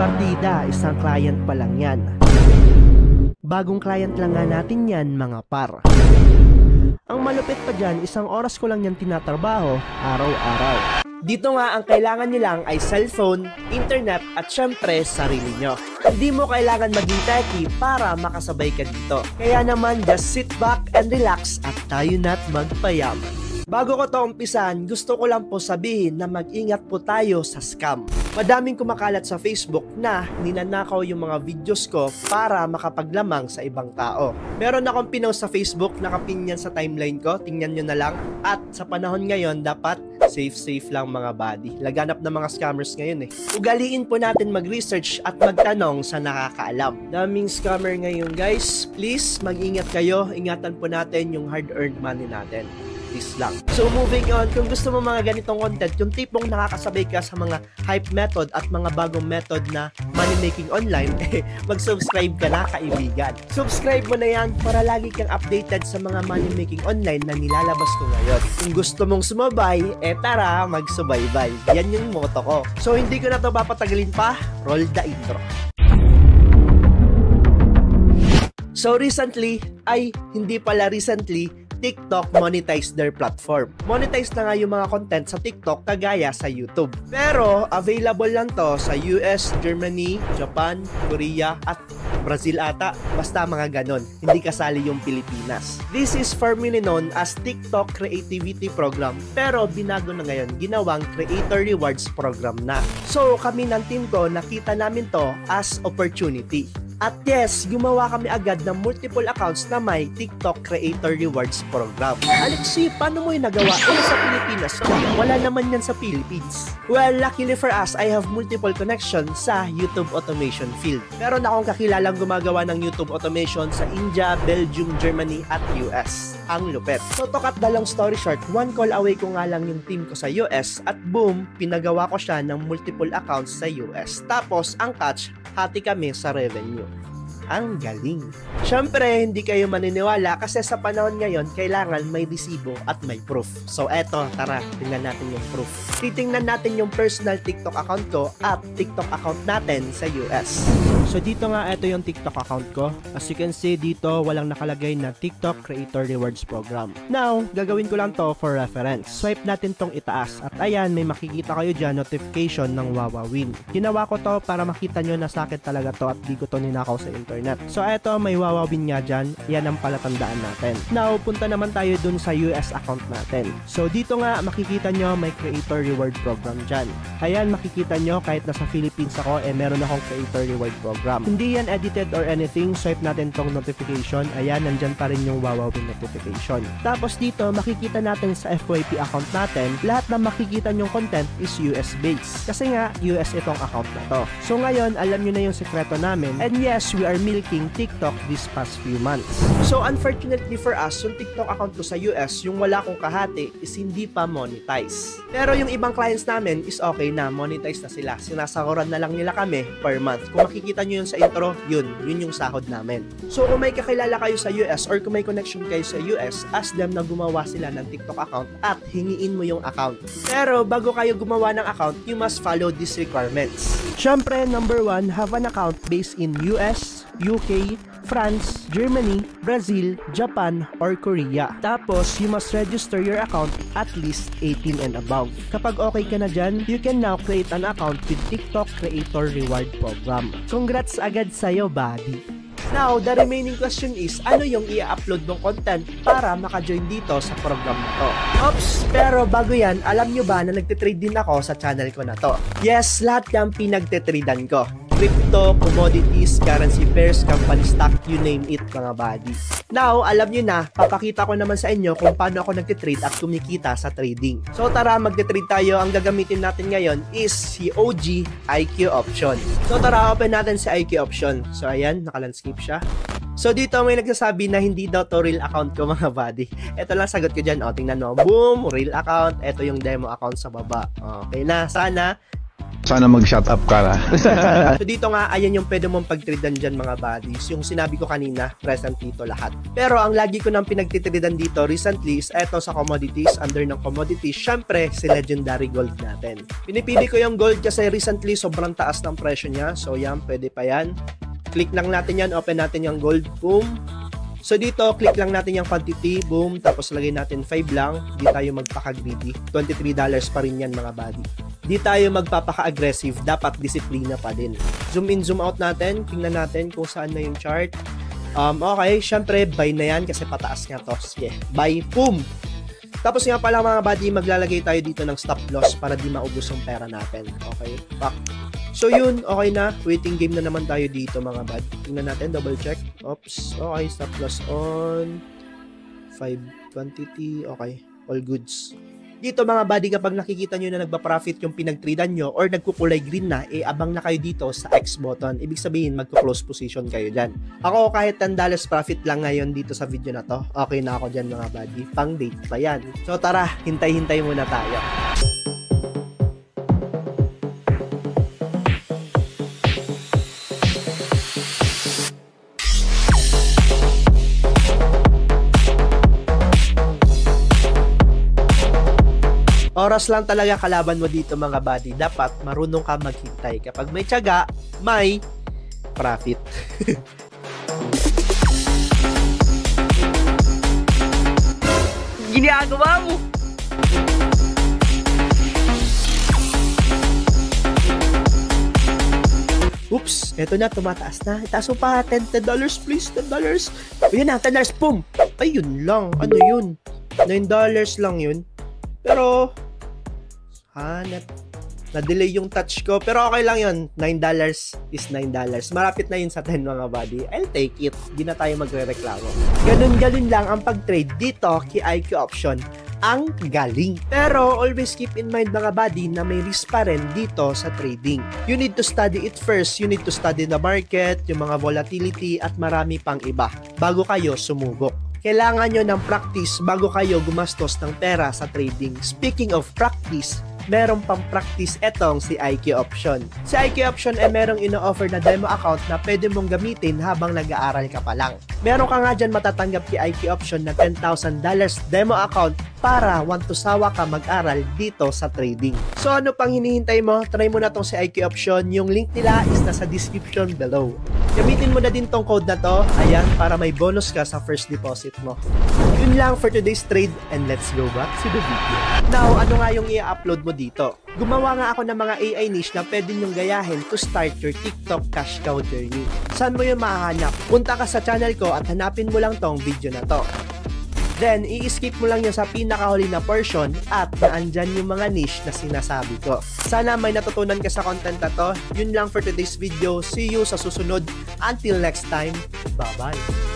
partida, isang client pa lang yan. Bagong client lang nga natin yan, mga par. Ang malupit pa dyan, isang oras ko lang yan tinatrabaho, araw-araw. Dito nga ang kailangan nyo lang ay cellphone, internet at syempre sarili nyo. Hindi mo kailangan maging techie para makasabay ka dito. Kaya naman just sit back and relax at tayo na't magpayaman. Bago ko to umpisan, gusto ko lang po sabihin na mag-ingat po tayo sa scam. Madaming kumakalat sa Facebook na ninanakaw yung mga videos ko para makapaglamang sa ibang tao. Meron akong pinost sa Facebook, nakapin yan sa timeline ko, tingnan nyo na lang. At sa panahon ngayon, dapat safe lang mga buddy. Laganap na mga scammers ngayon eh. Ugaliin po natin mag-research at magtanong sa nakakaalam. Daming scammer ngayon guys. Please, mag-ingat kayo. Ingatan po natin yung hard-earned money natin. Lang. So moving on, kung gusto mo mga ganitong content, yung tipong nakakasabay ka sa mga hype method at mga bagong method na money making online, mag-subscribe ka na kaibigan. Subscribe mo na yan para lagi kang updated sa mga money making online na nilalabas ko ngayon. Kung gusto mong sumabay, tara, magsubaybay. Yan yung motto ko. So hindi ko na to papatagalin pa, roll the intro. So recently, TikTok monetize their platform. Monetize na nga yung mga content sa TikTok kagaya sa YouTube. Pero available lang to sa US, Germany, Japan, Korea at Brazil ata. Basta mga ganon. Hindi kasali yung Pilipinas. This is formerly known as TikTok Creativity Program. Pero binago na ngayon, ginawang Creator Rewards Program na. So kami ng team ko, nakita namin to as opportunity. At yes, gumawa kami agad ng multiple accounts na may TikTok Creator Rewards Program. Alexi, paano mo yung nagawa? Sa Pilipinas? Wala naman yan sa Philippines. Well, luckily for us, I have multiple connections sa YouTube automation field. Meron akong kakilalang gumagawa ng YouTube automation sa India, Belgium, Germany at US. Ang lupet. So to cut the long story short, one call away ko nga lang yung team ko sa US at boom, pinagawa ko siya ng multiple accounts sa US. Tapos, ang catch, hati kami sa revenue. Ang galing. Syempre, hindi kayo maniniwala kasi sa panahon ngayon, kailangan may resibo at may proof. So eto, tara, tingnan natin yung proof. Titingnan natin yung personal TikTok account ko at TikTok account natin sa US. So dito nga, ito yung TikTok account ko. As you can see dito, walang nakalagay na TikTok Creator Rewards Program. Now, gagawin ko lang to for reference. Swipe natin tong itaas. At ayan, may makikita kayo dyan, notification ng Wawawin. Ginawa ko to para makita nyo na sa akin talaga to at di ko to ninakaw sa internet. So eto, may Wawawin nga dyan. Yan ang palatandaan natin. Now, punta naman tayo dun sa US account natin. So dito nga, makikita nyo may Creator Reward Program dyan. Ayan, makikita nyo kahit nasa Philippines ako, meron akong Creator Reward Program. Hindi yan edited or anything. Swipe natin tong notification. Ayan, nandyan pa rin yung Wawawin notification. Tapos dito, makikita natin sa FYP account natin, lahat na makikita nyong content is US based. Kasi nga, US itong account na to. So ngayon, alam nyo na yung sekreto namin. And yes, we are milking TikTok this past few months. So unfortunately for us, yung TikTok account ko sa US, yung wala kong kahati, is hindi pa monetize. Pero yung ibang clients namin is okay na, monetize na sila. Sinasahuran na lang nila kami per month. Kung makikita nyo yun sa intro, yun yung sahod namin. So kung may kakilala kayo sa US or kung may connection kayo sa US, ask them na gumawa sila ng TikTok account at hingiin mo yung account. Pero bago kayo gumawa ng account, you must follow these requirements. Syempre, number 1, have an account based in US, UK, France, Germany, Brazil, Japan, or Korea. Tapos, you must register your account at least 18 and above. Kapag okay ka na dyan, you can now create an account with TikTok Creator Reward Program. Congrats agad sa'yo, buddy! Now, the remaining question is, ano yung i-upload ng content para maka-join dito sa program na to? Oops! Pero bago yan, alam nyo ba na nagtitrade din ako sa channel ko na to? Yes, lahat yung pinagtitradean ko. Crypto, commodities, currency pairs, company stock, you name it mga buddy. Now, alam nyo na, papakita ko naman sa inyo kung paano ako nagtitrade at kumikita sa trading. So tara, magtitrade tayo. Ang gagamitin natin ngayon is si OG IQ Option. So tara, open natin si IQ Option. So ayan, nakalandscape siya. So dito may nagsasabi na hindi daw to real account ko mga buddy. Ito lang sagot ko dyan. O, tingnan mo. Boom! Real account. Ito yung demo account sa baba. Okay na. Sana Sana mag-shut up ka na. So dito nga, ayan yung pwede mong pagtridan dyan mga buddies. Yung sinabi ko kanina, present dito lahat. Pero ang lagi ko nang pinagtitridan dito recently is eto sa commodities. Under ng commodities, syempre si Legendary Gold natin. Pinipili ko yung gold kasi recently sobrang taas ng presyo niya. So yan, pwede pa yan. Click lang natin yan, open natin yung gold, boom. So dito, click lang natin yung quantity, boom, tapos lagay natin 5 lang, di tayo magpaka-greedy. $23 pa rin yan mga buddy. Di tayo magpapaka-aggressive, dapat disiplina pa din. Zoom in, zoom out natin, tingnan natin kung saan na yung chart. Okay, syempre, buy na yan kasi pataas nga to. Sige, buy, boom! Tapos nga pala mga buddy, maglalagay tayo dito ng stop loss para di maubos yung pera natin. Okay, back. So yun, okay na. Waiting game na naman tayo dito mga bad. Tingnan natin, double check. Oops, okay, stop loss on. 5 quantity, okay, all goods. Dito mga buddy, kapag nakikita nyo na nagpa-profit yung pinag-tradean nyo or nagkukulay green na, abang na kayo dito sa X button. Ibig sabihin, magko-close position kayo dyan. Ako kahit $10 profit lang ngayon dito sa video na to, okay na ako dyan mga buddy. Pang date pa yan. So tara, hintay-hintay muna tayo. Oras lang talaga kalaban mo dito mga buddy. Dapat marunong ka maghintay. Kapag may tiyaga, may profit. Ginagawa mo! Oops, eto na, tumataas na. Itaas mo pa, $10 please, $10. Ayun na, $10, boom! Ayun lang, ano yun? $9 lang yun. Pero, na-delay yung touch ko. Pero okay lang yun. $9 is $9. Marapit na yun sa 10 mga buddy. I'll take it. Di na tayo magre-reklamo. Ganun-ganun lang ang pag-trade dito kay IQ Option. Ang galing. Pero always keep in mind mga buddy na may risk pa rin dito sa trading. You need to study it first. You need to study the market, yung mga volatility at marami pang iba bago kayo sumubok. Kailangan nyo ng practice bago kayo gumastos ng pera sa trading. Speaking of practice, meron pang practice etong si IQ Option. Si IQ Option ay merong ino-offer na demo account na pwede mong gamitin habang nag-aaral ka pa lang. Meron ka nga dyan matatanggap kay IQ Option na $10,000 demo account para want to sawa ka mag-aral dito sa trading. So ano pang hinihintay mo? Try mo na tong si IQ Option. Yung link nila is nasa description below. Gamitin mo na din tong code na to, ayan, para may bonus ka sa first deposit mo. Yun lang for today's trade and let's go back to the video. Now, ano nga yung i-upload mo dito? Gumawa nga ako ng mga AI niche na pwede nyong gayahin to start your TikTok cash cow journey. Saan mo yung mahahanap? Punta ka sa channel ko at hanapin mo lang tong video na to. Then, i-skip mo lang yan sa pinakahuli na portion at naandyan yung mga niche na sinasabi ko. Sana may natutunan ka sa content na to. Yun lang for today's video. See you sa susunod. Until next time, bye-bye!